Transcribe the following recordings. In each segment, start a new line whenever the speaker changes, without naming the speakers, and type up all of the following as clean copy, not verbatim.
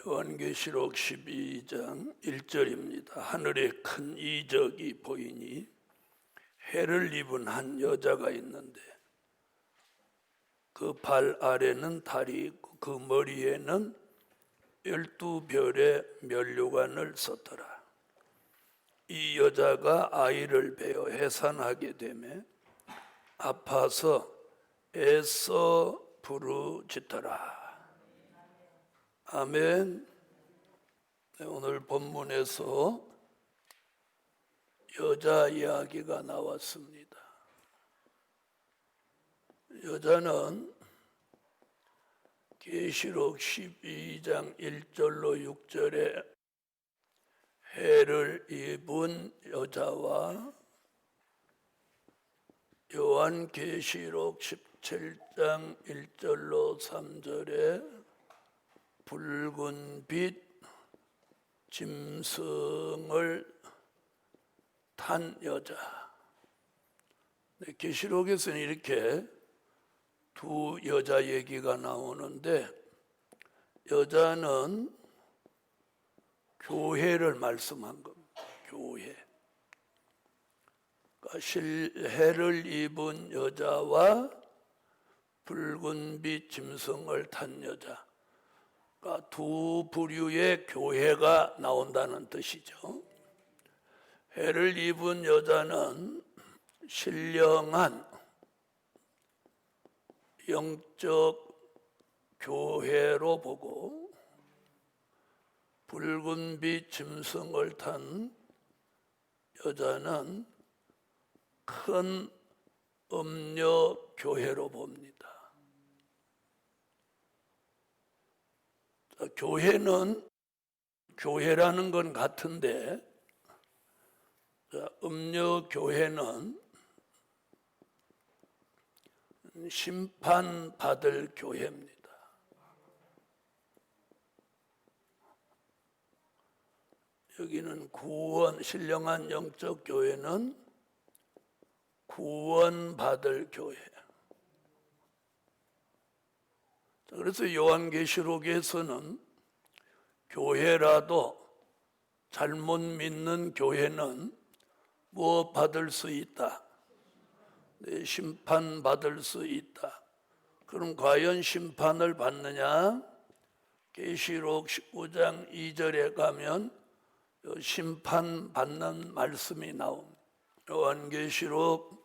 요한계시록 12장 1절입니다. 하늘에 큰 이적이 보이니 해를 입은 한 여자가 있는데 그 발 아래는 달이 있고 그 머리에는 12별의 면류관을 썼더라. 이 여자가 아이를 베어 해산하게 되매 아파서 애써 부르짖더라. 아멘. 오늘 본문에서 여자 이야기가 나왔습니다. 여자는 계시록 12장 1절로 6절에 해를 입은 여자와 요한계시록 17장 1절로 3절에 붉은 빛 짐승을 탄 여자. 계시록에서는 이렇게 두 여자 얘기가 나오는데 여자는 교회를 말씀한 겁니다. 교회. 그러니까 해를 입은 여자와 붉은 빛 짐승을 탄 여자. 그러니까 두 부류의 교회가 나온다는 뜻이죠. 해를 입은 여자는 신령한 영적 교회로 보고 붉은 빛 짐승을 탄 여자는 큰 음녀 교회로 봅니다. 교회라는 건 같은데 음녀 교회는 심판받을 교회입니다. 여기는 구원, 신령한 영적 교회는 구원받을 교회. 그래서 요한계시록에서는 교회라도 잘못 믿는 교회는 무엇 받을 수 있다? 심판받을 수 있다. 그럼 과연 심판을 받느냐? 계시록 19장 2절에 가면 심판받는 말씀이 나옵니다. 요한계시록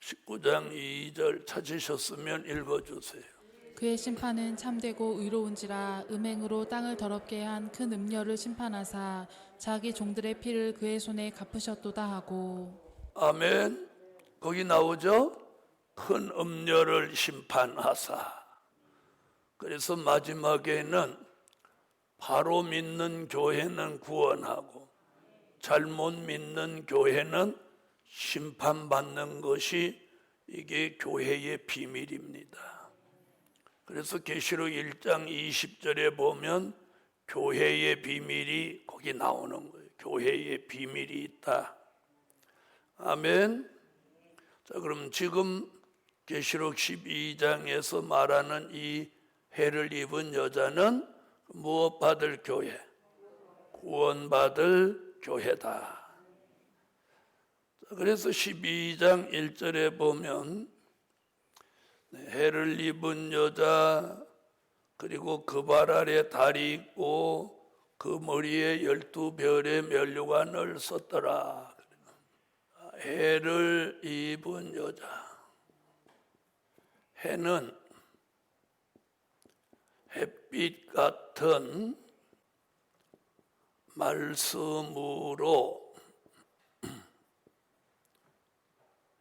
19장 2절 찾으셨으면 읽어주세요.
그의 심판은 참되고 의로운지라 음행으로 땅을 더럽게 한 큰 음녀를 심판하사 자기 종들의 피를 그의 손에 갚으셨도다 하고.
아멘. 거기 나오죠? 큰 음녀를 심판하사. 그래서 마지막에는 바로 믿는 교회는 구원하고 잘못 믿는 교회는 심판받는 것이 이게 교회의 비밀입니다. 그래서 계시록 1장 20절에 보면 교회의 비밀이 거기 나오는 거예요. 교회의 비밀이 있다. 아멘. 자, 그럼 지금 계시록 12장에서 말하는 이 해를 입은 여자는 무엇 받을 교회? 구원받을 교회다. 자, 그래서 12장 1절에 보면 해를 입은 여자, 그리고 그 발 아래 달이 있고 그 머리에 12별의 면류관을 썼더라. 해를 입은 여자. 해는 햇빛 같은 말씀으로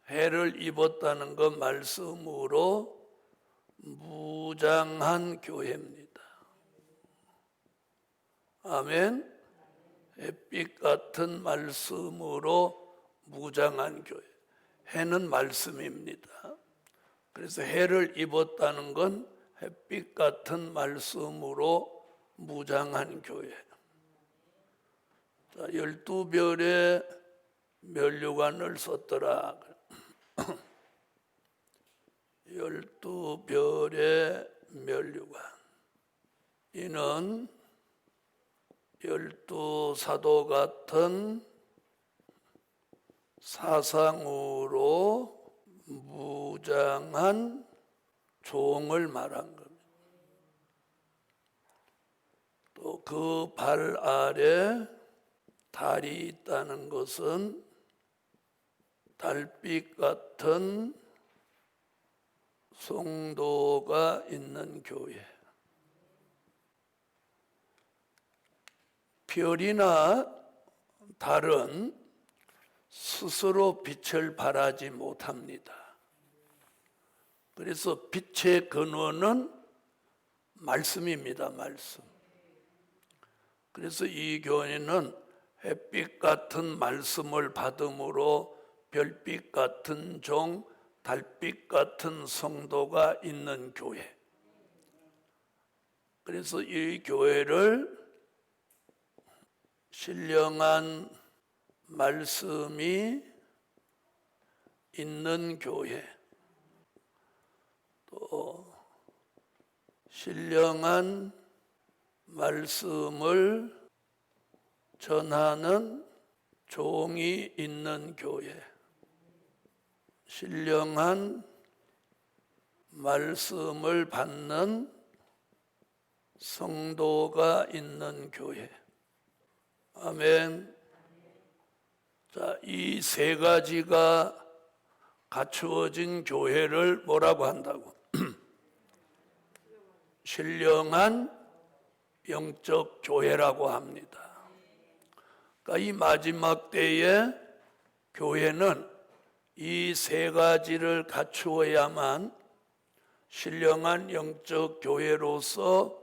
해를 입었다는 것 말씀으로 무장한 교회입니다. 아멘. 햇빛 같은 말씀으로 무장한 교회. 해는 말씀입니다. 그래서 해를 입었다는 건 햇빛 같은 말씀으로 무장한 교회. 12별의 면류관을 썼더라. 12별의 면류관. 이는 열두 사도 같은 사상으로 무장한 종을 말한 겁니다. 또 그 발 아래 달이 있다는 것은 달빛 같은 성도가 있는 교회. 별이나 달은 스스로 빛을 발하지 못합니다. 그래서 빛의 근원은 말씀입니다. 말씀. 그래서 이 교회는 햇빛 같은 말씀을 받음으로 별빛 같은 종, 달빛 같은 성도가 있는 교회. 그래서 이 교회를 신령한 말씀이 있는 교회, 또 신령한 말씀을 전하는 종이 있는 교회, 신령한 말씀을 받는 성도가 있는 교회. 아멘. 자, 이 세 가지가 갖추어진 교회를 뭐라고 한다고? 신령한 영적 교회라고 합니다. 그러니까 이 마지막 때에 교회는 이 세 가지를 갖추어야만 신령한 영적 교회로서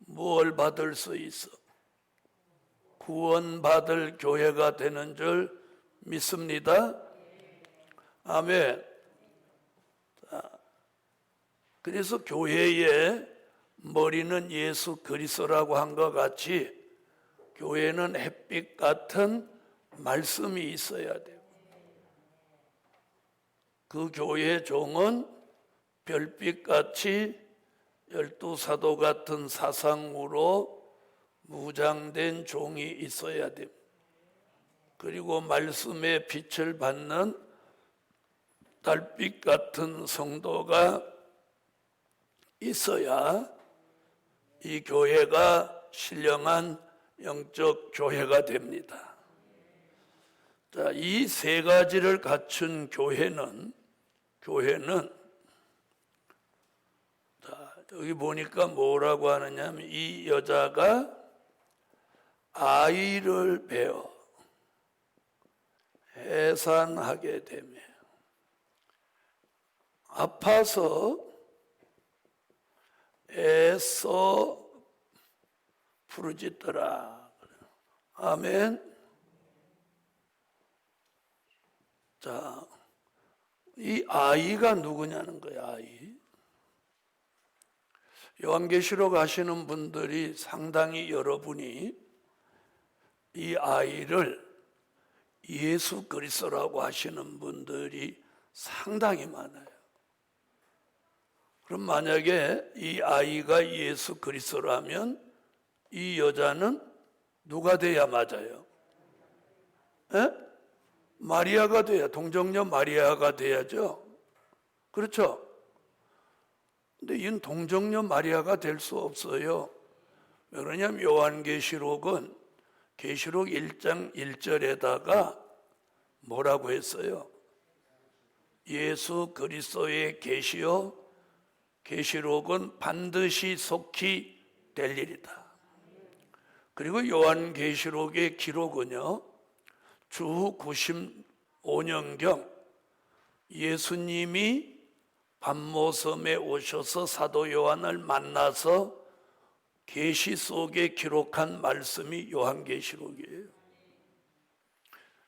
무엇을 받을 수 있어? 구원받을 교회가 되는 줄 믿습니다. 아멘. 그래서 교회의 머리는 예수 그리스도라고 한 것 같이 교회는 햇빛 같은 말씀이 있어야 돼요. 그 교회의 종은 별빛같이 열두 사도 같은 사상으로 무장된 종이 있어야 됩니다. 그리고 말씀의 빛을 받는 달빛 같은 성도가 있어야 이 교회가 신령한 영적 교회가 됩니다. 자, 이 세 가지를 갖춘 교회는 자, 여기 보니까 뭐라고 하느냐면 이 여자가 아이를 베어 해산하게 되며 아파서 애써 부르짖더라. 아멘. 자, 이 아이가 누구냐는 거야. 아이. 요한계시록 하시는 분들이 상당히 여러분이 이 아이를 예수 그리스도라고 하시는 분들이 상당히 많아요. 그럼 만약에 이 아이가 예수 그리스도라면 이 여자는 누가 돼야 맞아요? 에? 마리아가 돼야, 동정녀 마리아가 돼야죠. 그렇죠? 근데 이는 동정녀 마리아가 될 수 없어요. 왜 그러냐면 요한계시록은 계시록 1장 1절에다가 뭐라고 했어요? 예수 그리스도의 계시요 계시록은 반드시 속히 될 일이다. 그리고 요한계시록의 기록은요, 주 95년경 예수님이 밤모섬에 오셔서 사도 요한을 만나서 계시 속에 기록한 말씀이 요한계시록이에요.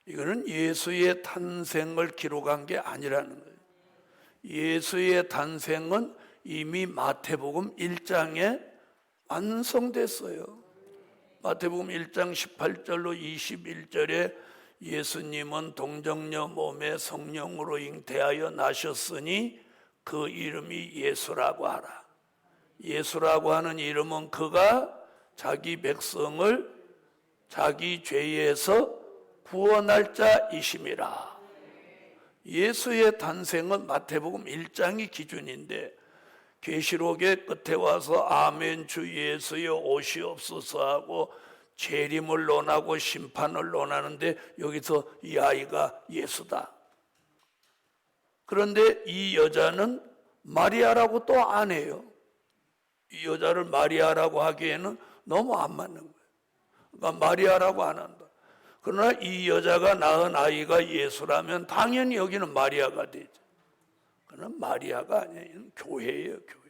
이거는 예수의 탄생을 기록한 게 아니라는 거예요. 예수의 탄생은 이미 마태복음 1장에 완성됐어요. 마태복음 1장 18절로 21절에 예수님은 동정녀 몸에 성령으로 잉태하여 나셨으니 그 이름이 예수라고 하라. 예수라고 하는 이름은 그가 자기 백성을 자기 죄에서 구원할 자이심이라. 예수의 탄생은 마태복음 1장이 기준인데 계시록의 끝에 와서 아멘 주 예수여 오시옵소서 하고 재림을 논하고 심판을 논하는데 여기서 이 아이가 예수다. 그런데 이 여자는 마리아라고 또 안 해요. 이 여자를 마리아라고 하기에는 너무 안 맞는 거예요. 그러니까 마리아라고 안 한다. 그러나 이 여자가 낳은 아이가 예수라면 당연히 여기는 마리아가 되죠. 그러나 마리아가 아니에요. 교회예요, 교회.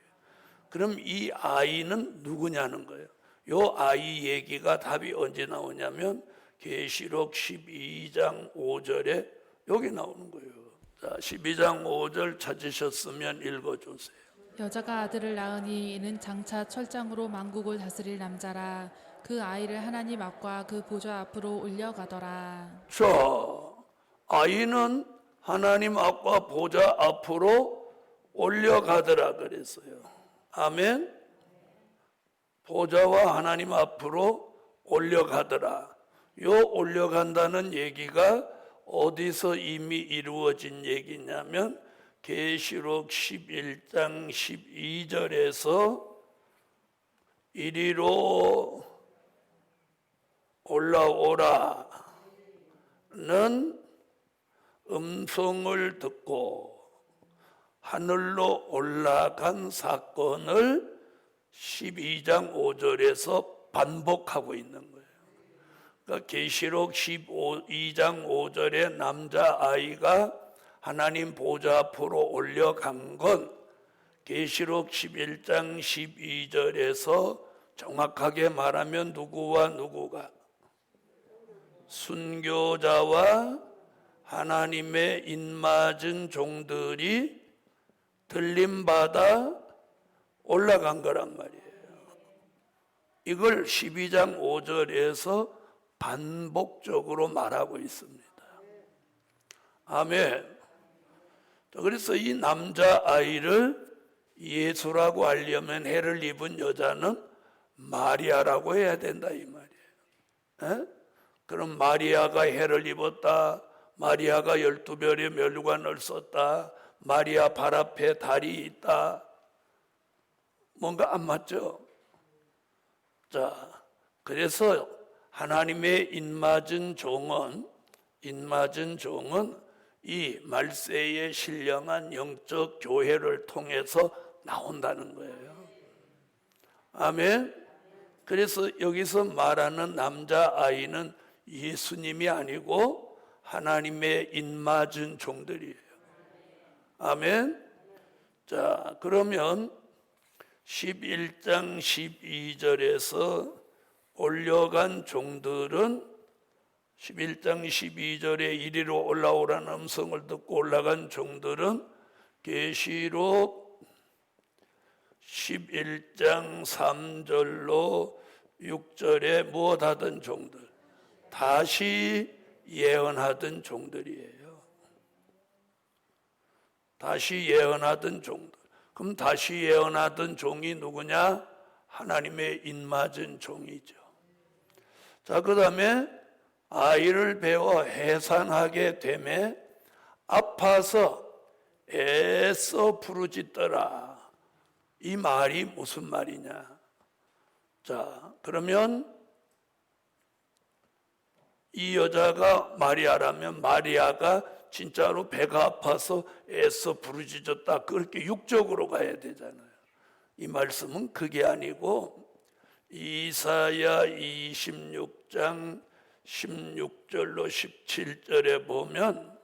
그럼 이 아이는 누구냐는 거예요. 요 아이 얘기가 답이 언제 나오냐면 계시록 12장 5절에 여기 나오는 거예요. 자, 12장 5절 찾으셨으면 읽어주세요.
여자가 아들을 낳으니 이는 장차 철장으로 만국을 다스릴 남자라. 그 아이를 하나님 앞과 그 보좌 앞으로 올려가더라.
자, 아이는 하나님 앞과 보좌 앞으로 올려가더라 그랬어요. 아멘. 보좌와 하나님 앞으로 올려가더라. 요 올려간다는 얘기가 어디서 이미 이루어진 얘기냐면 계시록 11장 12절에서 이리로 올라오라는 음성을 듣고 하늘로 올라간 사건을 12장 5절에서 반복하고 있는 거예요. 그러니까 계시록 12장 5절에 남자아이가 하나님 보좌 앞으로 올려간 건 계시록 11장 12절에서 정확하게 말하면 누구와 누구가 순교자와 하나님의 인맞은 종들이 들림받아 올라간 거란 말이에요. 이걸 12장 5절에서 반복적으로 말하고 있습니다. 아멘. 그래서 이 남자아이를 예수라고 하려면 해를 입은 여자는 마리아라고 해야 된다 이 말이에요. 에? 그럼 마리아가 해를 입었다, 마리아가 12별의 면류관을 썼다, 마리아 발 앞에 달이 있다, 뭔가 안 맞죠? 자, 그래서 하나님의 인맞은 종은 이 말세에 신령한 영적 교회를 통해서 나온다는 거예요. 아멘. 그래서 여기서 말하는 남자아이는 예수님이 아니고 하나님의 인맞은 종들이에요. 아멘. 자, 그러면 11장 12절에서 올려간 종들은 11장 12절에 이리로 올라오라는 음성을 듣고 올라간 종들은 계시록 11장 3절로 6절에 무엇하던 종들, 다시 예언하던 종들이에요. 다시 예언하던 종들. 그럼 다시 예언하던 종이 누구냐? 하나님의 인맞은 종이죠. 자, 그 다음에 아이를 베어 해산하게 되매 아파서 애써 부르짖더라. 이 말이 무슨 말이냐? 자, 그러면 이 여자가 마리아라면 마리아가 진짜로 배가 아파서 애써 부르짖었다. 그렇게 육적으로 가야 되잖아요. 이 말씀은 그게 아니고 이사야 26장 16절로 17절에 보면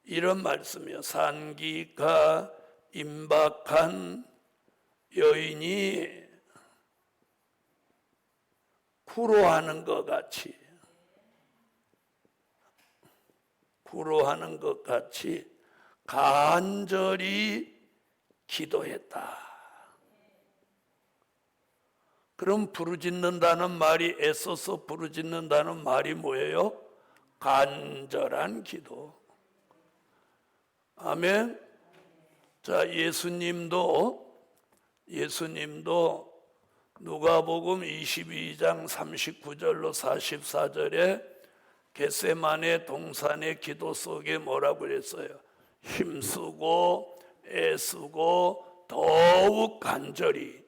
이런 말씀이요. 산기가 임박한 여인이 구로하는 것 같이 간절히 기도했다. 그럼 부르짖는다는 말이, 애써서 부르짖는다는 말이 뭐예요? 간절한 기도. 아멘. 자, 예수님도 누가복음 22장 39절로 44절에 겟세마네 동산의 기도 속에 뭐라고 그랬어요? 힘쓰고 애쓰고 더욱 간절히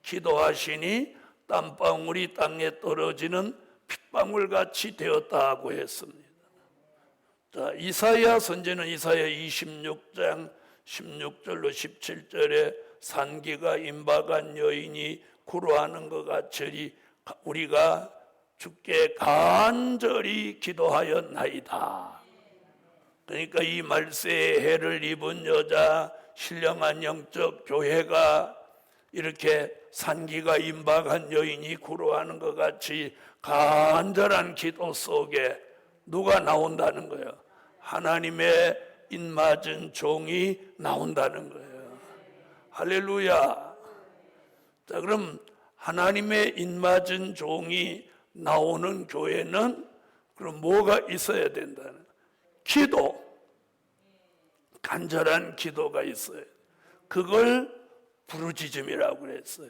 기도하시니 땀방울이 땅에 떨어지는 핏방울같이 되었다고 했습니다. 자, 이사야 선지는 이사야 26장 16절로 17절에 산기가 임박한 여인이 구루하는 것 같이 우리가 주께 간절히 기도하였나이다. 그러니까 이 말세에 해를 입은 여자, 신령한 영적 교회가 이렇게 산기가 임박한 여인이 구루하는 것 같이 간절한 기도 속에 누가 나온다는 거예요? 하나님의 입맞은 종이 나온다는 거예요. 할렐루야. 자, 그럼 하나님의 입맞은 종이 나오는 교회는 그럼 뭐가 있어야 된다는? 기도, 간절한 기도가 있어요. 그걸 부르짖음이라고 그랬어요.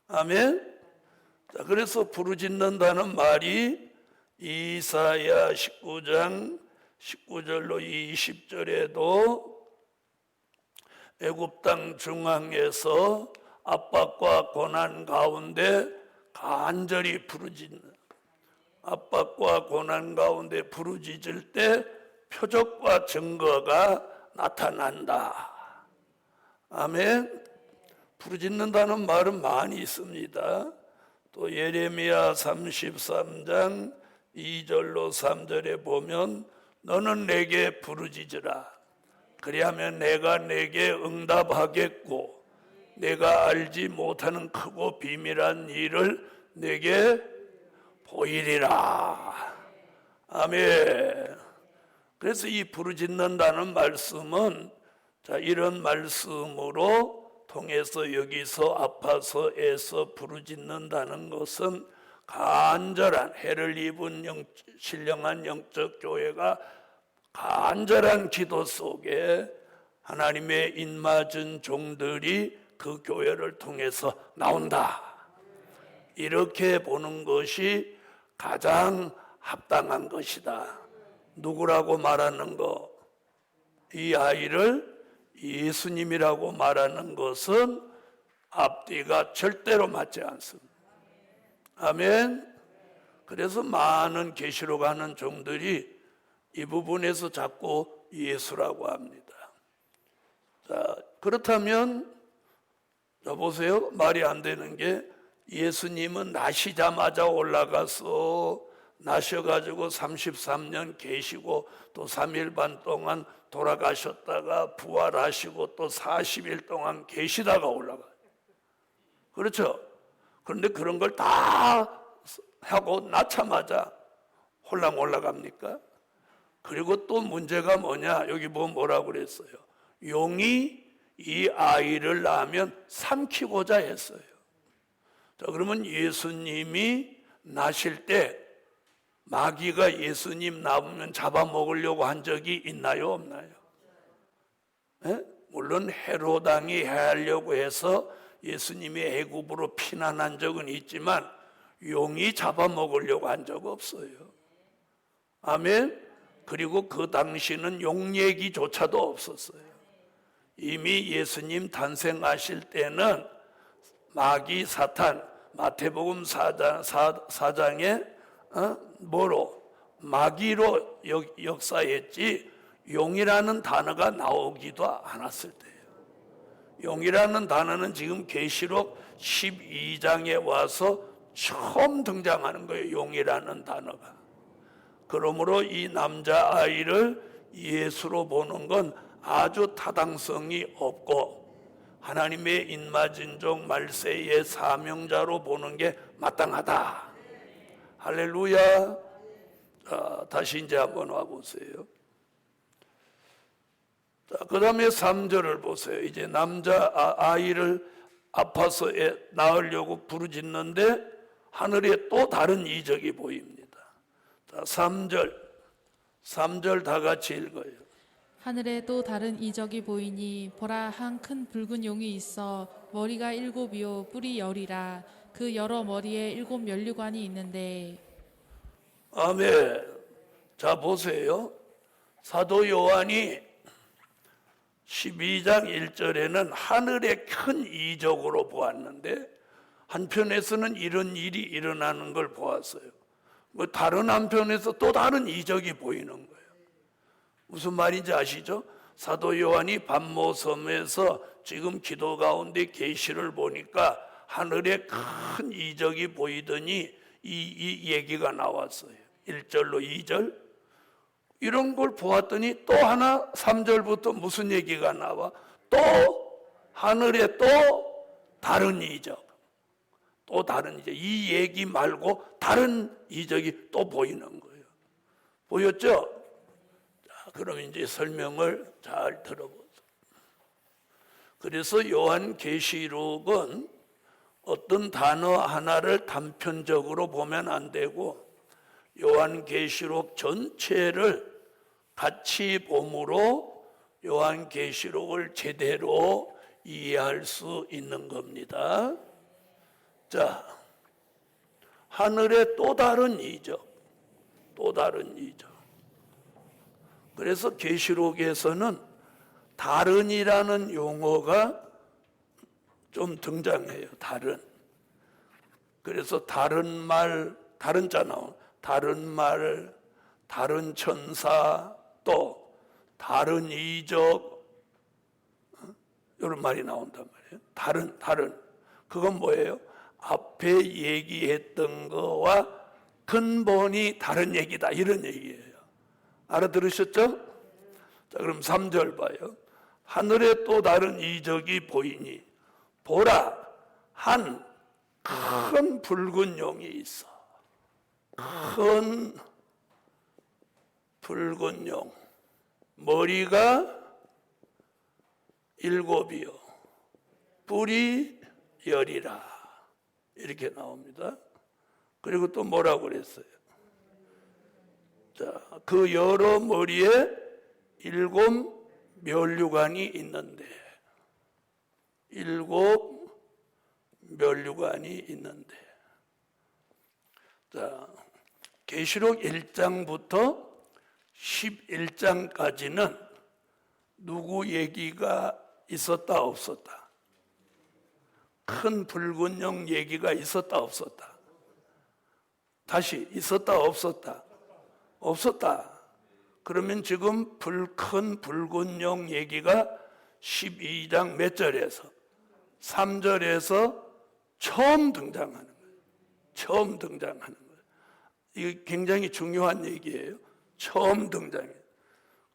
아멘. 자, 그래서 부르짖는다는 말이 이사야 19장 19절로 20절에도 애굽 땅 중앙에서 압박과 고난 가운데 간절히 부르짖는, 압박과 고난 가운데 부르짖을 때 표적과 증거가 나타난다. 아멘. 부르짖는다는 말은 많이 있습니다. 또 예레미야 33장 2절로 3절에 보면 너는 내게 부르짖으라. 그리하면 내가 내게 응답하겠고 내가 알지 못하는 크고 비밀한 일을 내게 보이리라. 아멘. 그래서 이 부르짖는다는 말씀은 자, 이런 말씀으로 통해서 여기서 아파서 애써 부르짖는다는 것은 간절한 해를 입은 신령한 영적 교회가 간절한 기도 속에 하나님의 입맞은 종들이 그 교회를 통해서 나온다. 이렇게 보는 것이 가장 합당한 것이다. 누구라고 말하는 거? 이 아이를 예수님이라고 말하는 것은 앞뒤가 절대로 맞지 않습니다. 아멘. 그래서 많은 계시록 하는 종들이 이 부분에서 자꾸 예수라고 합니다. 자, 그렇다면 자 보세요. 말이 안 되는 게 예수님은 나시자마자 올라가서 나셔가지고 33년 계시고 또 3일 반 동안 돌아가셨다가 부활하시고 또 40일 동안 계시다가 올라가요. 그렇죠? 그런데 그런 걸 다 하고 낳자마자 홀랑 올라갑니까? 그리고 또 문제가 뭐냐? 여기 보면 뭐라고 그랬어요? 용이 이 아이를 낳으면 삼키고자 했어요. 자, 그러면 예수님이 나실 때 마귀가 예수님 낳으면 잡아먹으려고 한 적이 있나요? 없나요? 에? 물론 헤롯 왕이 해하려고 해서 예수님이 애굽으로 피난한 적은 있지만 용이 잡아먹으려고 한 적 없어요. 아멘. 그리고 그 당시는 용 얘기조차도 없었어요. 이미 예수님 탄생하실 때는 마귀 사탄, 마태복음 4장에 뭐로? 마귀로 역사했지 용이라는 단어가 나오기도 않았을 때예요. 용이라는 단어는 지금 계시록 12장에 와서 처음 등장하는 거예요. 용이라는 단어가. 그러므로 이 남자아이를 예수로 보는 건 아주 타당성이 없고 하나님의 입맞은 종 말세의 사명자로 보는 게 마땅하다. 할렐루야. 자, 다시 이제 한번 와보세요. 자, 그 다음에 3절을 보세요. 이제 남자아이를 아파서 낳으려고 부르짖는데 하늘에 또 다른 이적이 보입니다. 자, 3절 다 같이 읽어요.
하늘에 또 다른 이적이 보이니 보라 한 큰 붉은 용이 있어 머리가 7이요 뿔이 10이라 그 여러 머리에 7 면류관이 있는데
아멘. 자, 보세요. 사도 요한이 12장 1절에는 하늘의 큰 이적으로 보았는데 한편에서는 이런 일이 일어나는 걸 보았어요. 뭐 다른 한편에서 또 다른 이적이 보이는 거예요. 무슨 말인지 아시죠? 사도 요한이 반모섬에서 지금 기도 가운데 계시를 보니까 하늘에 큰 이적이 보이더니 이 얘기가 나왔어요. 1절로 2절. 이런 걸 보았더니 또 하나 3절부터 무슨 얘기가 나와? 또 하늘에 또 다른 이적. 또 다른 이적. 이 얘기 말고 다른 이적이 또 보이는 거예요. 보였죠? 자, 그럼 이제 설명을 잘 들어보세요. 그래서 요한계시록은 어떤 단어 하나를 단편적으로 보면 안 되고 요한계시록 전체를 같이 봄으로 요한계시록을 제대로 이해할 수 있는 겁니다. 자, 하늘의 또 다른 이적, 또 다른 이적. 그래서 계시록에서는 다른이라는 용어가 좀 등장해요. 다른. 그래서 다른 말, 다른 자 나오는 다른 말, 다른 천사, 또 다른 이적 이런 말이 나온단 말이에요. 다른. 그건 뭐예요? 앞에 얘기했던 거와 근본이 다른 얘기다 이런 얘기예요. 알아들으셨죠? 자, 그럼 3절 봐요. 하늘에 또 다른 이적이 보이니 보라 한 큰 붉은 용이 있어. 큰 붉은 용. 머리가 7이요. 뿔이 10이라. 이렇게 나옵니다. 그리고 또 뭐라고 그랬어요? 자, 그 여러 머리에 7 면류관이 있는데 7 면류관이 있는데 자, 계시록 1장부터 11장까지는 누구 얘기가 있었다 없었다? 큰 붉은 용 얘기가 있었다 없었다? 다시 있었다 없었다? 없었다. 그러면 지금 큰 붉은 용 얘기가 12장 몇 절에서? 3절에서 처음 등장하는 거예요. 처음 등장하는 거예요. 이게 굉장히 중요한 얘기예요. 처음 등장해요.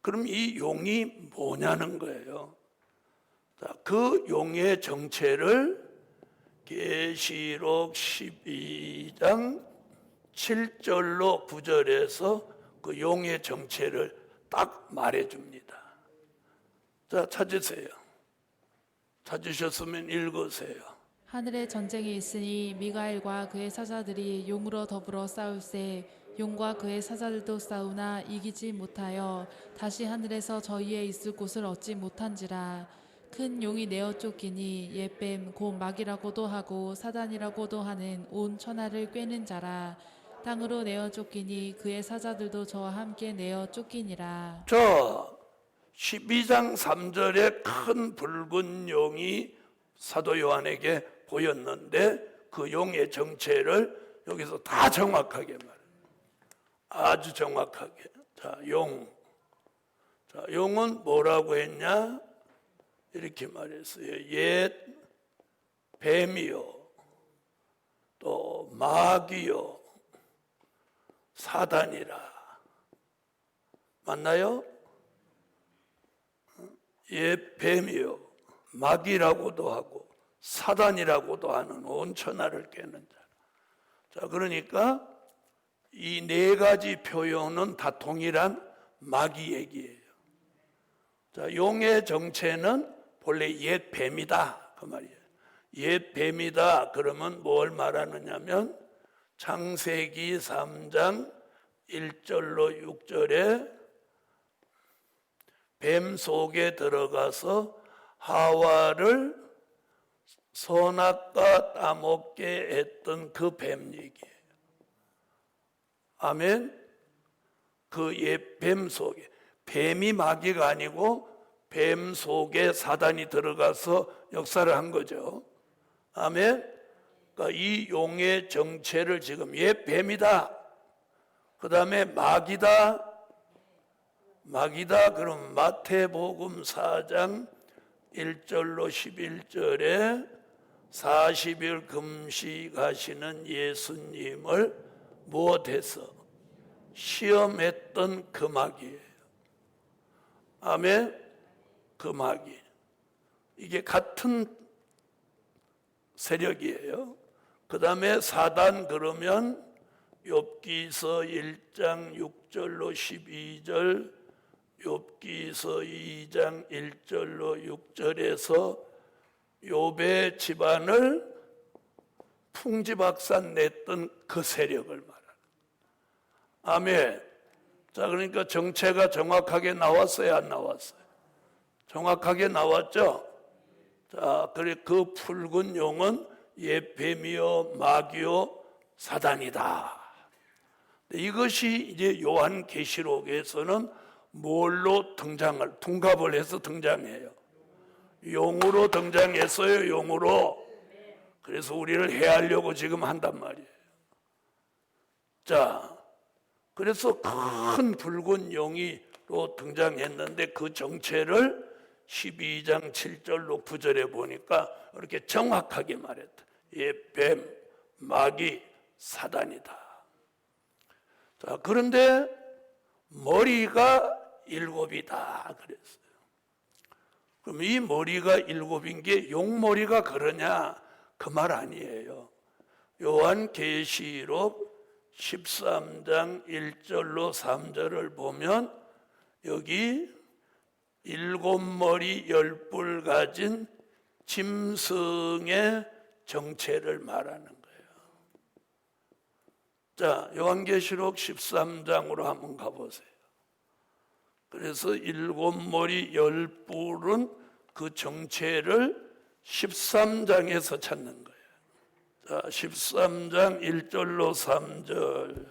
그럼 이 용이 뭐냐는 거예요. 자, 그 용의 정체를 계시록 12장 7절로 9절에서 그 용의 정체를 딱 말해줍니다. 자, 찾으세요. 찾으셨으면 읽으세요.
하늘에 전쟁이 있으니 미가엘과 그의 사자들이 용으로 더불어 싸울세 용과 그의 사자들도 싸우나 이기지 못하여 다시 하늘에서 저희의 있을 곳을 얻지 못한지라. 큰 용이 내어 쫓기니 옛뱀 곧 마귀라고도 하고 사단이라고도 하는 온 천하를 꿰는 자라. 땅으로 내어 쫓기니 그의 사자들도 저와 함께 내어 쫓기니라.
저 12장 3절에 큰 붉은 용이 사도 요한에게 보였는데 그 용의 정체를 여기서 다 정확하게 말해요. 아주 정확하게. 자, 용. 자, 용은 뭐라고 했냐? 이렇게 말했어요. 옛 뱀이요. 또 마귀요. 사단이라. 맞나요? 옛 뱀이요. 마귀라고도 하고 사단이라고도 하는 온 천하를 깨는 자. 자, 그러니까 이 네 가지 표현은 다 동일한 마귀 얘기예요. 자, 용의 정체는 본래 옛 뱀이다 그 말이에요. 옛 뱀이다 그러면 뭘 말하느냐면 창세기 3장 1절로 6절에 뱀 속에 들어가서 하와를 선악과 따먹게 했던 그 뱀 얘기예요. 아멘. 그 옛 뱀 속에, 뱀이 마귀가 아니고 뱀 속에 사단이 들어가서 역사를 한 거죠. 아멘. 그러니까 이 용의 정체를 지금 옛 뱀이다, 그 다음에 마귀다. 그럼 마태복음 4장 1절로 11절에 40일 금식하시는 예수님을 무엇해서 시험했던 그 마귀예요. 아멘. 그 마귀, 이게 같은 세력이에요. 그 다음에 사단, 그러면 욥기서 1장 6절로 12절, 욥기서 2장 1절로 6절에서 욥의 집안을 풍지박산 냈던 그 세력을 말하는. 아멘. 자, 그러니까 정체가 정확하게 나왔어요, 안 나왔어요? 정확하게 나왔죠? 자, 그래, 그 붉은 용은 옛 뱀이요 마귀요 사단이다. 이것이 이제 요한계시록에서는 뭘로 둔갑을 해서 등장해요? 용으로 등장했어요, 용으로. 그래서 우리를 해하려고 지금 한단 말이에요. 자, 그래서 큰 붉은 용이로 등장했는데 그 정체를 12장 7절로 9절에 보니까 이렇게 정확하게 말했다. 뱀, 마귀, 사단이다. 자, 그런데 머리가 7이다 그랬어요. 그럼 이 머리가 7인 게 용머리가 그러냐? 그 말 아니에요. 요한계시록 13장 1절로 3절을 보면 여기 7머리 10뿔 가진 짐승의 정체를 말하는 거예요. 자, 요한계시록 13장으로 한번 가보세요. 그래서 7머리 10뿔은 그 정체를 13장에서 찾는 거예요. 자, 13장 1절로 3절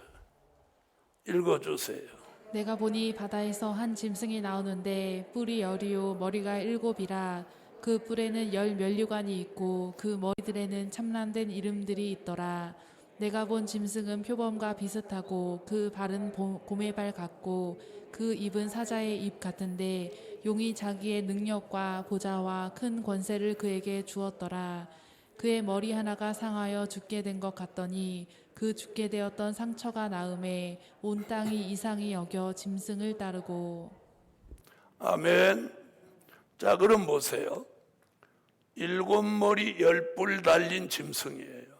읽어주세요.
내가 보니 바다에서 한 짐승이 나오는데 뿔이 10이요 머리가 7이라. 그 뿔에는 10 면류관이 있고 그 머리들에는 참람된 이름들이 있더라. 내가 본 짐승은 표범과 비슷하고 그 발은 곰의 발 같고 그 입은 사자의 입 같은데 용이 자기의 능력과 보좌와 큰 권세를 그에게 주었더라. 그의 머리 하나가 상하여 죽게 된 것 같더니 그 죽게 되었던 상처가 나음에 온 땅이 이상히 여겨 짐승을 따르고.
아멘. 자, 그럼 보세요. 7머리 10뿔 달린 짐승이에요.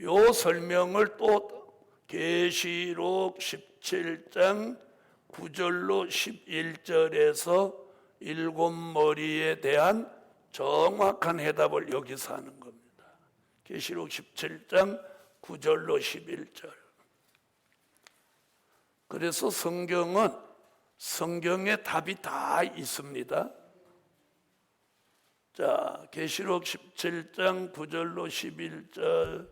요 설명을 또 계시록 17장 9절로 11절에서 7머리에 대한 정확한 해답을 여기서 하는 겁니다. 계시록 17장 9절로 11절. 그래서 성경에 답이 다 있습니다. 자, 계시록 17장 9절로 11절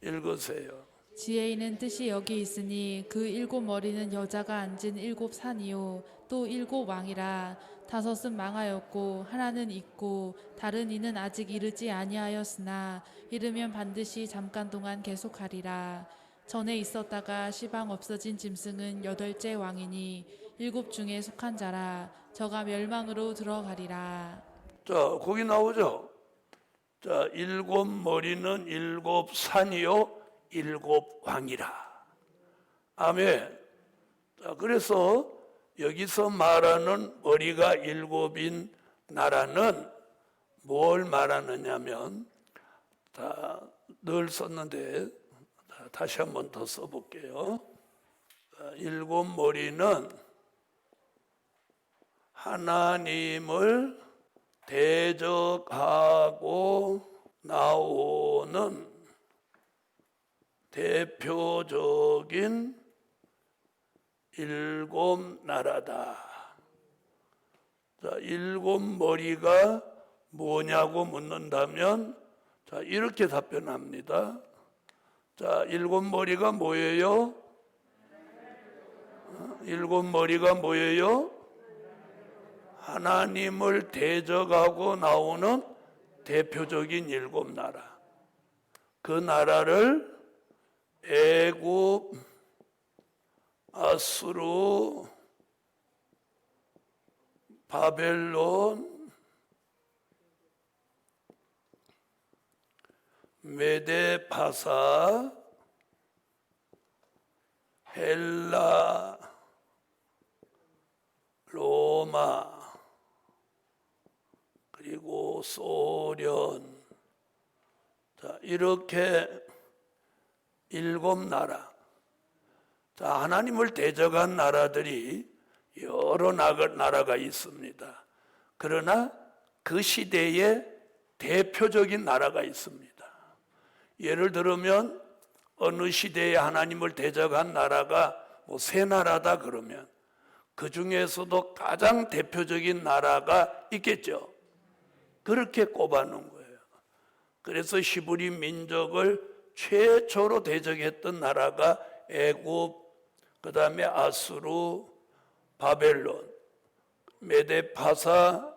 읽으세요.
지혜 있는 뜻이 여기 있으니 그 7머리는 여자가 앉은 7산이요 또 7왕이라. 5은 망하였고 하나는 있고 다른 이는 아직 이르지 아니하였으나 이르면 반드시 잠깐 동안 계속하리라. 전에 있었다가 시방 없어진 짐승은 8째 왕이니 7 중에 속한 자라. 저가 멸망으로 들어가리라.
자, 거기 나오죠. 자, 7머리는 7산이요 7왕이라. 아멘. 자, 그래서 여기서 말하는 머리가 7인 나라는 뭘 말하느냐면, 늘 썼는데 다시 한 번 더 써볼게요. 7머리는 하나님을 대적하고 나오는 대표적인 7 나라다. 자, 일곱 머리가 뭐냐고 묻는다면, 자, 이렇게 답변합니다. 자, 일곱 머리가 뭐예요? 일곱 머리가 뭐예요? 하나님을 대적하고 나오는 대표적인 일곱 나라. 그 나라를 애굽, 아수르, 바벨론, 메데 파사, 헬라, 로마, 그리고 소련, 자, 이렇게 일곱 나라. 자, 하나님을 대적한 나라들이 여러 나라가 있습니다. 그러나 그 시대에 대표적인 나라가 있습니다. 예를 들면 어느 시대에 하나님을 대적한 나라가 뭐 세 나라다 그러면 그 중에서도 가장 대표적인 나라가 있겠죠. 그렇게 꼽아놓은 거예요. 그래서 히브리 민족을 최초로 대적했던 나라가 애굽, 그 다음에 아수르, 바벨론, 메데파사,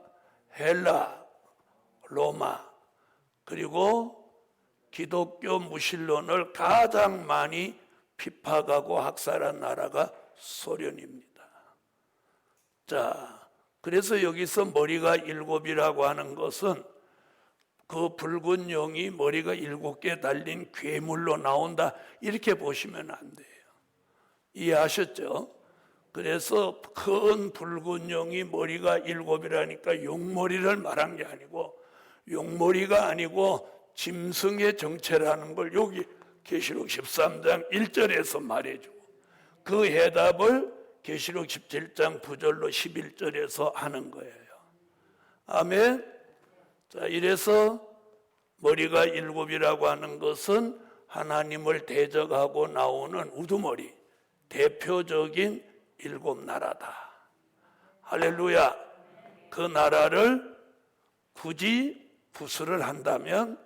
헬라, 로마, 그리고 기독교 무신론을 가장 많이 핍박하고 학살한 나라가 소련입니다. 자, 그래서 여기서 머리가 일곱이라고 하는 것은 그 붉은 용이 머리가 7개 달린 괴물로 나온다, 이렇게 보시면 안 돼요. 이해하셨죠? 그래서 큰 붉은 용이 머리가 7이라니까 용머리를 말한 게 아니고, 용머리가 아니고 짐승의 정체라는 걸 여기 계시록 13장 1절에서 말해주고, 그 해답을 계시록 17장 9절로 11절에서 하는 거예요. 아멘. 자, 이래서 머리가 7이라고 하는 것은 하나님을 대적하고 나오는 우두머리, 대표적인 7나라다. 할렐루야. 그 나라를 굳이 구술을 한다면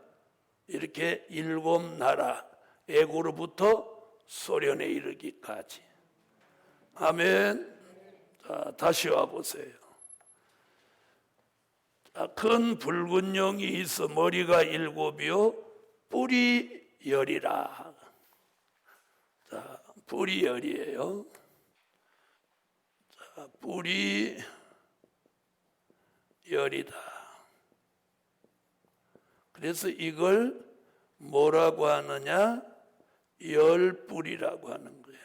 이렇게 7나라, 애고로부터 소련에 이르기까지. 아멘. 자, 다시 와보세요. 자, 큰 붉은 용이 있어 머리가 7이요 뿔이 10이라. 자, 뿔이 10이에요. 자, 뿔이 10이다. 그래서 이걸 뭐라고 하느냐? 열뿔이라고 하는 거예요.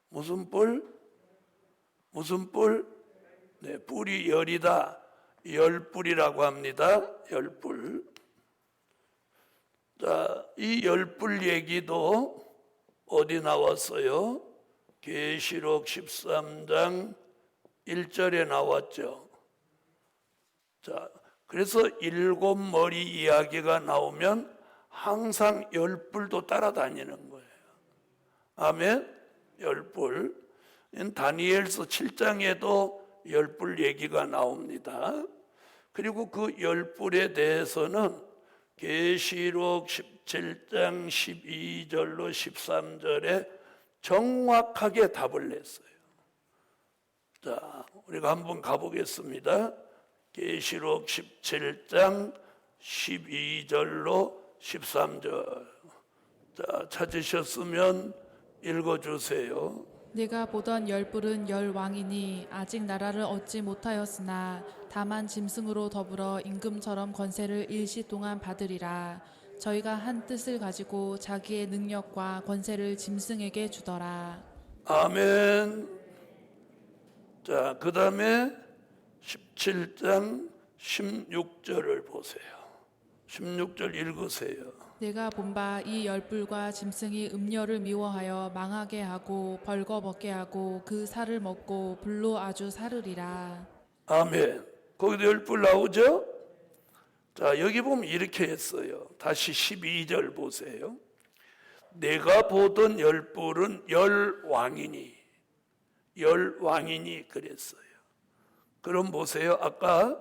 무슨 뿔? 무슨 뿔? 네, 뿔이 10이다. 열뿔이라고 합니다. 열뿔. 자, 이 열뿔 얘기도 어디 나왔어요? 계시록 13장 1절에 나왔죠. 자, 그래서 7머리 이야기가 나오면 항상 열뿔도 따라다니는 거예요. 아멘. 열뿔. 다니엘서 7장에도 열뿔 얘기가 나옵니다. 그리고 그 열뿔에 대해서는 계시록 17장 12절로 13절에 정확하게 답을 냈어요. 자, 우리가 한번 가보겠습니다. 계시록 17장 12절로 13절. 자, 찾으셨으면 읽어주세요.
네가 보던 열뿔은 열 왕이니 아직 나라를 얻지 못하였으나 다만 짐승으로 더불어 임금처럼 권세를 일시 동안 받으리라. 저희가 한 뜻을 가지고 자기의 능력과 권세를 짐승에게 주더라.
아멘. 자, 그 다음에 17장 16절을 보세요. 16절 읽으세요.
내가 본 바 이 열뿔과 짐승이 음녀를 미워하여 망하게 하고 벌거벗게 하고 그 살을 먹고 불로 아주 사르리라.
아멘. 거기도 열뿔 나오죠? 자, 여기 보면 이렇게 했어요. 다시 12절 보세요. 내가 보던 열뿔은 열왕이니 그랬어요. 그럼 보세요. 아까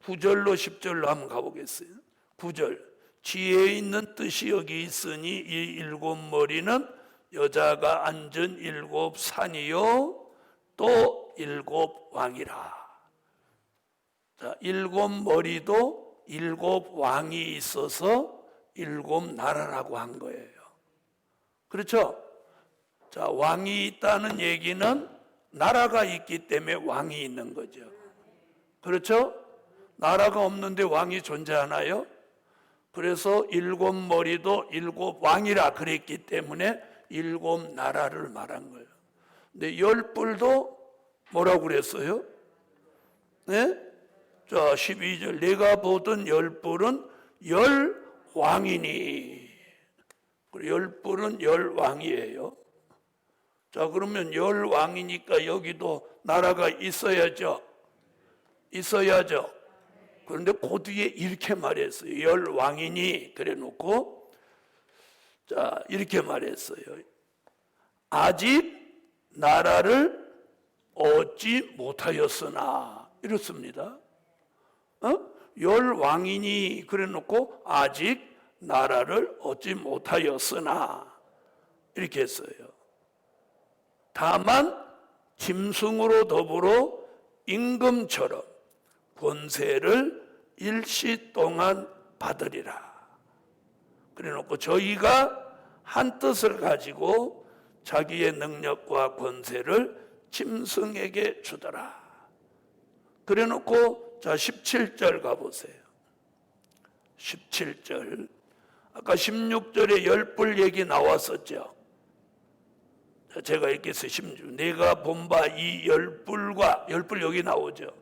9절로 10절로 한번 가보겠어요. 9절. 지혜 있는 뜻이 여기 있으니 이 일곱 머리는 여자가 앉은 일곱 산이요 또 일곱 왕이라. 자, 일곱 머리도 일곱 왕이 있어서 일곱 나라라고 한 거예요. 그렇죠? 자, 왕이 있다는 얘기는 나라가 있기 때문에 왕이 있는 거죠. 그렇죠? 나라가 없는데 왕이 존재하나요? 그래서 일곱 머리도 일곱 왕이라 그랬기 때문에 일곱 나라를 말한 거예요. 근데 열 뿔도 뭐라고 그랬어요? 네? 자, 12절. 내가 보던 열 뿔은 열 왕이니. 열 뿔은 열 왕이에요. 자, 그러면 열 왕이니까 여기도 나라가 있어야죠. 있어야죠. 그런데 그 뒤에 이렇게 말했어요. 열 왕이니 그래 놓고 자, 이렇게 말했어요. 아직 나라를 얻지 못하였으나 이렇습니다. 열 왕이니 그래 놓고 아직 나라를 얻지 못하였으나 이렇게 했어요. 다만 짐승으로 더불어 임금처럼 권세를 일시 동안 받으리라. 그래 놓고 저희가 한 뜻을 가지고 자기의 능력과 권세를 짐승에게 주더라. 그래 놓고 자 17절 가보세요. 17절. 아까 16절에 열뿔 얘기 나왔었죠. 제가 이렇게 해서 16. 내가 본 바 이 열뿔과 열뿔 여기 나오죠.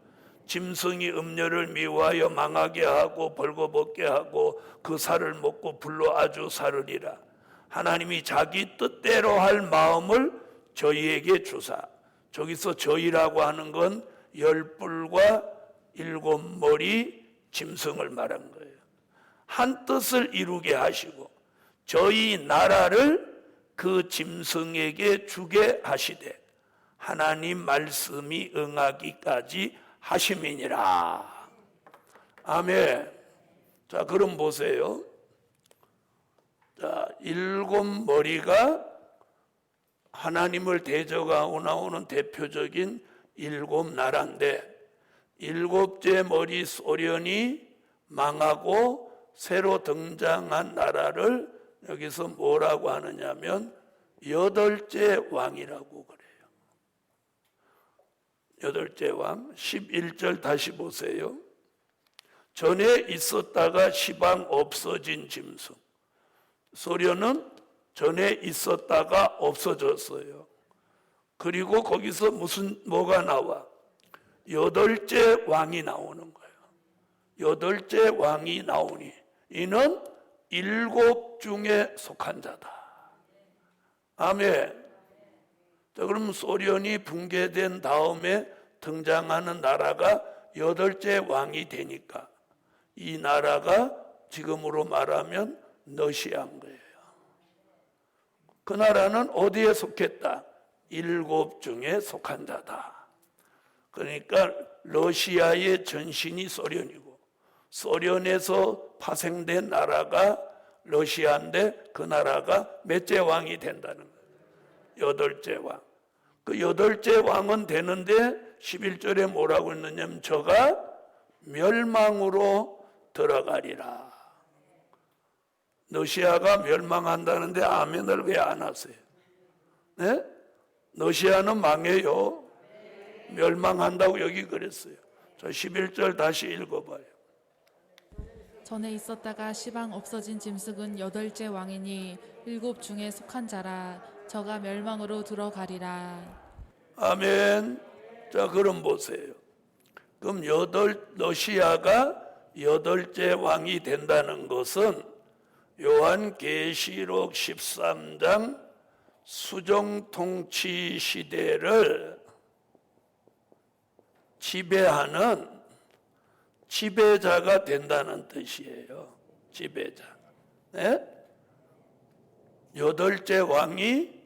짐승이 음녀를 미워하여 망하게 하고 벌거벗게 하고 그 살을 먹고 불로 아주 사르리라. 하나님이 자기 뜻대로 할 마음을 저희에게 주사. 저기서 저희라고 하는 건 열뿔과 일곱 머리 짐승을 말한 거예요. 한 뜻을 이루게 하시고 저희 나라를 그 짐승에게 주게 하시되 하나님 말씀이 응하기까지 하심이니라. 아멘. 자, 그럼 보세요. 자, 일곱 머리가 하나님을 대적하고 나오는 대표적인 일곱 나라인데 일곱째 머리 소련이 망하고 새로 등장한 나라를 여기서 뭐라고 하느냐면 여덟째 왕이라고 그래요. 여덟째 왕 11절 다시 보세요. 전에 있었다가 시방 없어진 짐승. 소련은 전에 있었다가 없어졌어요. 그리고 거기서 뭐가 나와? 여덟째 왕이 나오는 거예요. 여덟째 왕이 나오니 이는 일곱 중에 속한 자다. 아멘. 자, 그럼 소련이 붕괴된 다음에 등장하는 나라가 여덟째 왕이 되니까 이 나라가 지금으로 말하면 러시아인 거예요. 그 나라는 어디에 속했다? 일곱 중에 속한 자다. 그러니까 러시아의 전신이 소련이고 소련에서 파생된 나라가 러시아인데 그 나라가 몇째 왕이 된다는 거예요. 여덟째 왕. 그 여덟째 왕은 되는데 11절에 뭐라고 했느냐면 저가 멸망으로 들어가리라. 러시아가 멸망한다는데 아멘을 왜 안 하세요? 네? 러시아는 망해요. 멸망한다고 여기 그랬어요. 자, 11절 다시 읽어봐요.
전에 있었다가 시방 없어진 짐승은 여덟째 왕이니 일곱 중에 속한 자라. 저가 멸망으로 들어가리라.
아멘. 자, 그럼 보세요. 그럼 러시아가 여덟째 왕이 된다는 것은 요한계시록 13장 수정통치 시대를 지배하는 지배자가 된다는 뜻이에요. 지배자. 네? 여덟째 왕이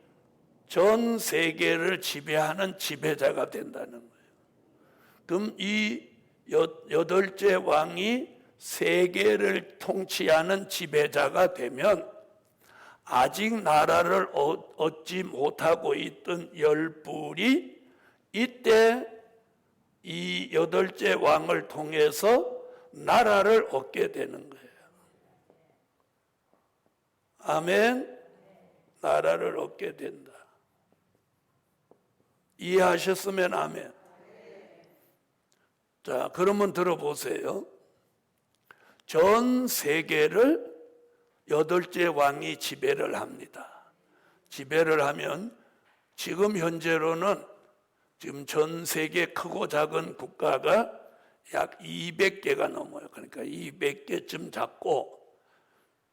전 세계를 지배하는 지배자가 된다는 거예요. 그럼 이 여덟째 왕이 세계를 통치하는 지배자가 되면 아직 나라를 얻지 못하고 있던 열불이 이때 이 여덟째 왕을 통해서 나라를 얻게 되는 거예요. 아멘. 나라를 얻게 된다. 이해하셨으면 아멘. 자, 그러면 들어보세요. 전 세계를 여덟째 왕이 지배를 합니다. 지배를 하면 지금 현재로는 지금 전 세계 크고 작은 국가가 약 200개가 넘어요. 그러니까 200개쯤 잡고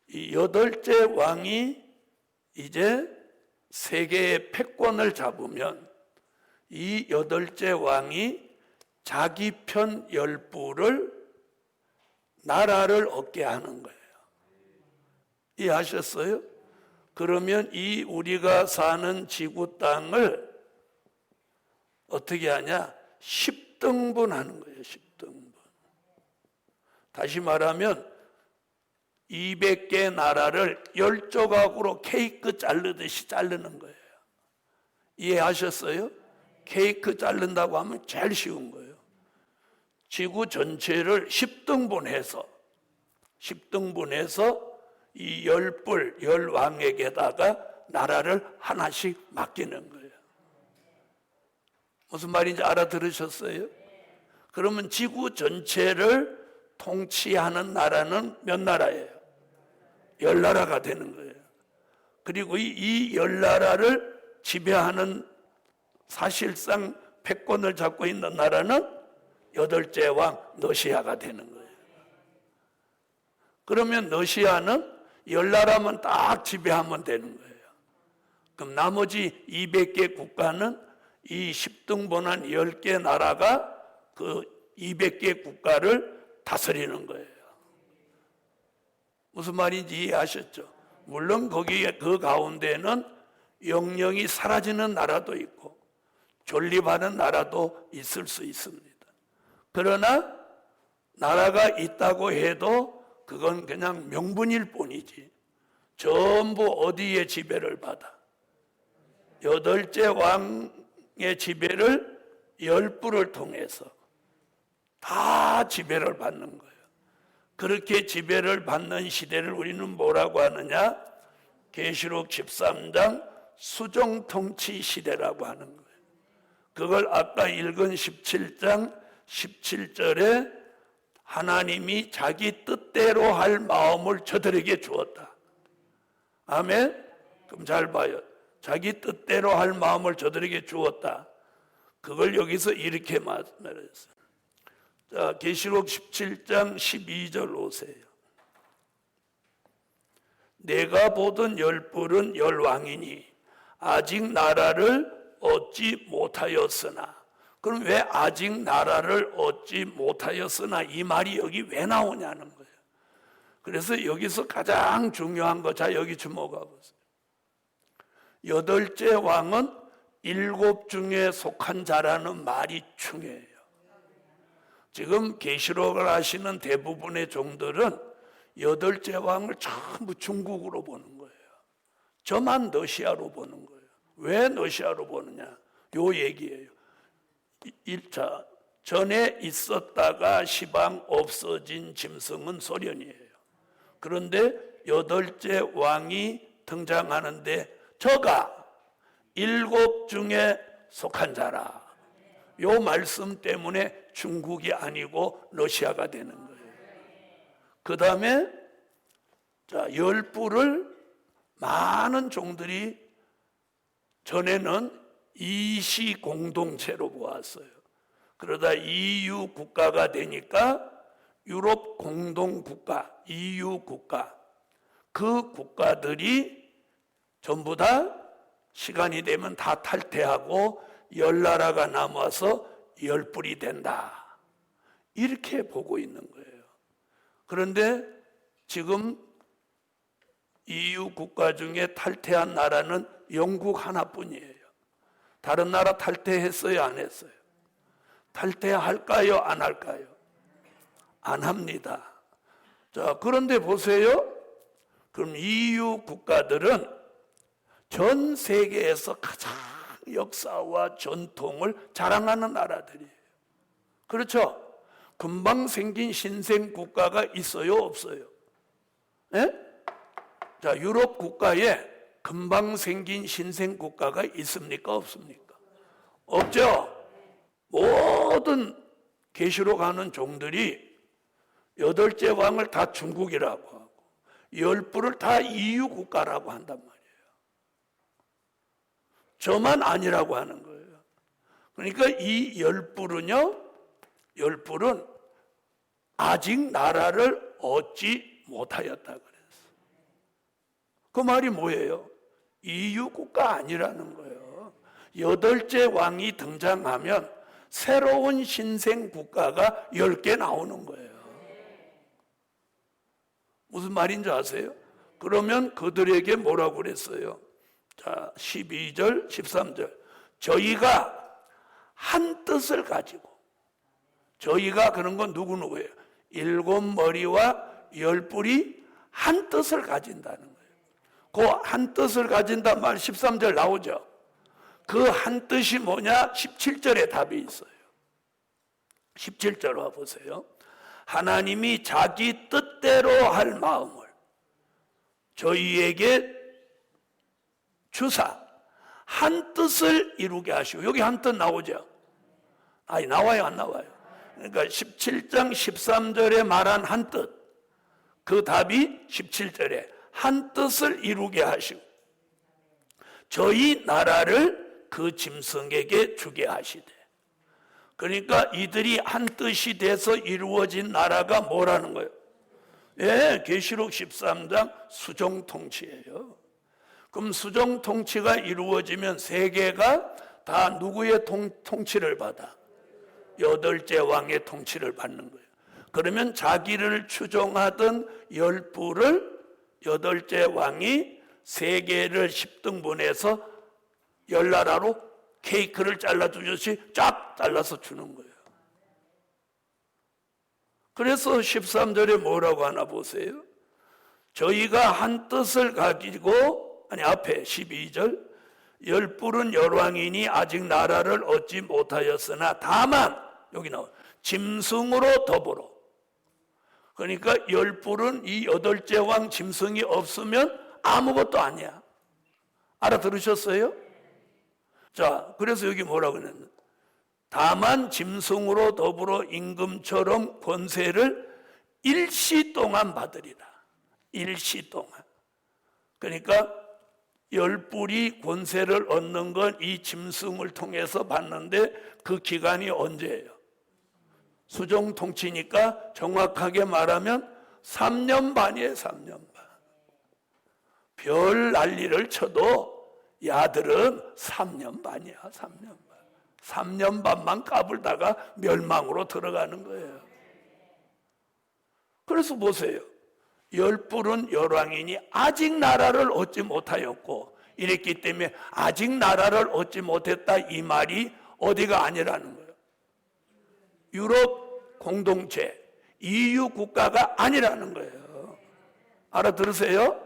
이 여덟째 왕이 이제 세계의 패권을 잡으면 이 여덟째 왕이 자기 편 열부를 나라를 얻게 하는 거예요. 이해하셨어요? 그러면 이 우리가 사는 지구 땅을 어떻게 하냐? 10등분 하는 거예요. 10등분. 다시 말하면 200개 나라를 10조각으로 케이크 자르듯이 자르는 거예요. 이해하셨어요? 케이크 자른다고 하면 제일 쉬운 거예요. 지구 전체를 10등분해서 이 열불, 열왕에게다가 나라를 하나씩 맡기는 거예요. 무슨 말인지 알아들으셨어요? 그러면 지구 전체를 통치하는 나라는 몇 나라예요? 10나라가 되는 거예요. 그리고 이 10나라를 지배하는 사실상 패권을 잡고 있는 나라는 여덟째 왕 러시아가 되는 거예요. 그러면 러시아는 10나라만 딱 지배하면 되는 거예요. 그럼 나머지 200개 국가는 이 10등분한 10개 나라가 그 200개 국가를 다스리는 거예요. 무슨 말인지 이해하셨죠? 물론 거기에 그 가운데는 영영이 사라지는 나라도 있고 존립하는 나라도 있을 수 있습니다. 그러나 나라가 있다고 해도 그건 그냥 명분일 뿐이지 전부 어디에 지배를 받아? 여덟째 왕의 지배를 열부를 통해서 다 지배를 받는 거예요. 그렇게 지배를 받는 시대를 우리는 뭐라고 하느냐? 계시록 13장 수종통치 시대라고 하는 거예요. 그걸 아까 읽은 17장 17절에 하나님이 자기 뜻대로 할 마음을 저들에게 주었다. 아멘? 그럼 잘 봐요. 자기 뜻대로 할 마음을 저들에게 주었다. 그걸 여기서 이렇게 말했어요. 자, 계시록 17장 12절 오세요. 내가 보던 열불은 열왕이니 아직 나라를 얻지 못하였으나, 그럼 왜 아직 나라를 얻지 못하였으나 이 말이 여기 왜 나오냐는 거예요. 그래서 여기서 가장 중요한 거, 자 여기 주목하고 보세요. 여덟째 왕은 7 중에 속한 자라는 말이 중요해요. 지금 계시록을 하시는 대부분의 종들은 여덟째 왕을 전부 중국으로 보는 거예요. 저만 러시아로 보는 거예요. 왜 러시아로 보느냐? 요 얘기예요. 1차 전에 있었다가 시방 없어진 짐승은 소련이에요. 그런데 여덟째 왕이 등장하는데 저가 7 중에 속한 자라. 요 말씀 때문에 중국이 아니고 러시아가 되는 거예요. 그 다음에 자, 열불을 많은 종들이 전에는 이시 공동체로 보았어요. 그러다 EU 국가가 되니까 유럽 공동국가, EU 국가, 그 국가들이 전부 다 시간이 되면 다 탈퇴하고 10나라가 남아서 열불이 된다. 이렇게 보고 있는 거예요. 그런데 지금 EU 국가 중에 탈퇴한 나라는 영국 하나뿐이에요. 다른 나라 탈퇴했어요, 안 했어요? 탈퇴할까요? 안 할까요? 안 합니다. 자, 그런데 보세요. 그럼 EU 국가들은 전 세계에서 가장 역사와 전통을 자랑하는 나라들이에요. 그렇죠? 금방 생긴 신생 국가가 있어요? 없어요? 예? 자, 유럽 국가에 금방 생긴 신생 국가가 있습니까? 없습니까? 없죠? 모든 계시로 가는 종들이 8째 왕을 다 중국이라고 하고 10부를 다 EU 국가라고 한단 말이에요. 저만 아니라고 하는 거예요. 그러니까 이 10부는요, 10부는 아직 나라를 얻지 못하였다 그랬어. 그 말이 뭐예요? EU 국가 아니라는 거예요. 8째 왕이 등장하면 새로운 신생 국가가 10개 나오는 거예요. 무슨 말인지 아세요? 그러면 그들에게 뭐라고 그랬어요? 자, 12절, 13절. 저희가 한 뜻을 가지고, 저희가 그런 건 누구예요? 7머리와 10뿔이 한 뜻을 가진다는 거예요. 그 한 뜻을 가진단 말 13절 나오죠? 그 한 뜻이 뭐냐? 17절에 답이 있어요. 17절 와보세요. 하나님이 자기 뜻대로 할 마음을 저희에게 주사 한 뜻을 이루게 하시고, 여기 한 뜻 나오죠? 아니, 나와요, 안 나와요? 그러니까 17장 13절에 말한 한 뜻, 그 답이 17절에 한 뜻을 이루게 하시고 저희 나라를 그 짐승에게 주게 하시되. 그러니까 이들이 한 뜻이 돼서 이루어진 나라가 뭐라는 거예요? 예, 계시록 13장 수종 통치예요. 그럼 수종 통치가 이루어지면 세계가 다 누구의 통치를 받아? 8째 왕의 통치를 받는 거예요. 그러면 자기를 추종하던 10부를 8째 왕이 세계를 10등분해서 10나라로 케이크를 잘라주듯이 쫙 잘라서 주는 거예요. 그래서 13절에 뭐라고 하나 보세요. 저희가 한 뜻을 가지고, 아니 앞에 12절, 10뿔은 열왕이니 아직 나라를 얻지 못하였으나 다만, 여기 나와 짐승으로 더불어. 그러니까 10뿔은 이 8째 왕 짐승이 없으면 아무것도 아니야. 알아들으셨어요? 자, 그래서 여기 뭐라고 했는데, 다만 짐승으로 더불어 임금처럼 권세를 일시 동안 받으리라. 일시 동안. 그러니까 10뿔이 권세를 얻는 건 이 짐승을 통해서 받는데 그 기간이 언제예요? 수종 통치니까 정확하게 말하면 3년 반이에요. 3년 반. 별 난리를 쳐도 야들은 3년 반이야. 3년 반. 3년 반만 까불다가 멸망으로 들어가는 거예요. 그래서 보세요. 10뿔은 열왕이니 아직 나라를 얻지 못하였고, 이랬기 때문에 아직 나라를 얻지 못했다 이 말이 어디가 아니라는 거예요. 유럽 공동체, EU 국가가 아니라는 거예요. 알아들으세요?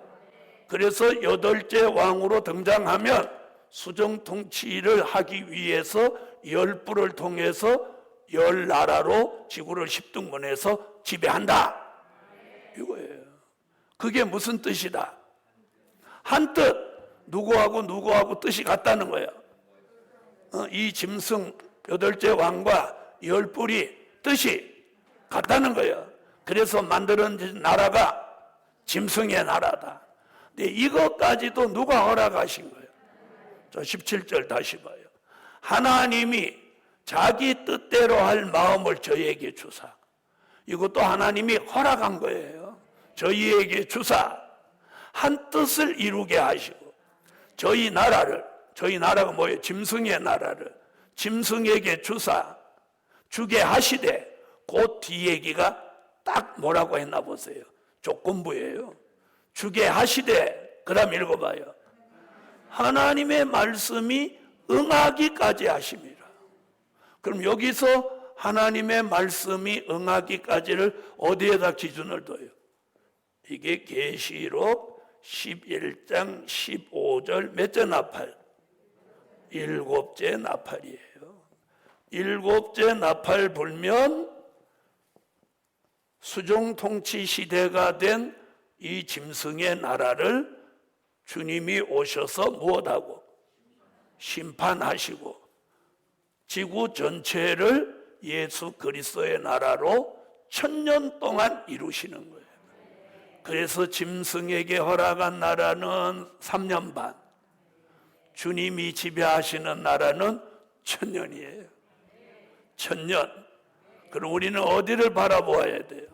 그래서 8째 왕으로 등장하면 수정 통치를 하기 위해서 10뿔을 통해서 10나라로 지구를 10등분해서 지배한다. 이거예요. 그게 무슨 뜻이다? 한 뜻, 누구하고 뜻이 같다는 거예요. 이 짐승 8째 왕과 10뿔이 뜻이 같다는 거예요. 그래서 만들어진 나라가 짐승의 나라다. 근데 이것까지도 누가 허락하신 거예요? 자, 17절 다시 봐요. 하나님이 자기 뜻대로 할 마음을 저희에게 주사. 이것도 하나님이 허락한 거예요. 저희에게 주사 한 뜻을 이루게 하시고 저희 나라가 뭐예요? 짐승의 나라를 짐승에게 주사 주게 하시되, 그 뒤 얘기가 딱 뭐라고 했나 보세요. 조건부예요. 주게 하시되, 그 다음 읽어봐요. 하나님의 말씀이 응하기까지 하심이라. 그럼 여기서 하나님의 말씀이 응하기까지를 어디에다 기준을 둬요? 이게 계시록 11장 15절 몇째 나팔? 7째 나팔이에요. 7째 나팔 불면 수종 통치 시대가 된 이 짐승의 나라를 주님이 오셔서 무엇하고? 심판하시고 지구 전체를 예수 그리스도의 나라로 1000년 동안 이루시는 거예요. 그래서 짐승에게 허락한 나라는 3년 반, 주님이 지배하시는 나라는 1000년이에요. 1000년. 그럼 우리는 어디를 바라보아야 돼요?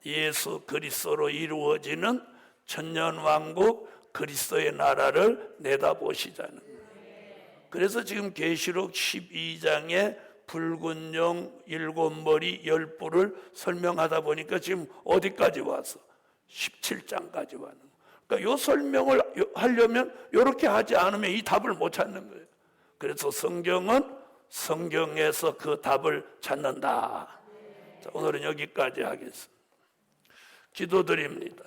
예수 그리스도로 이루어지는 1000년 왕국 그리스도의 나라를 내다보시자는 거예요. 그래서 지금 계시록 12장에 붉은 용 7머리 10뿔을 설명하다 보니까 지금 어디까지 왔어? 17장까지 왔는 거예요. 그러니까 이 설명을 하려면 이렇게 하지 않으면 이 답을 못 찾는 거예요. 그래서 성경은 성경에서 그 답을 찾는다. 자, 오늘은 여기까지 하겠습니다. 기도드립니다.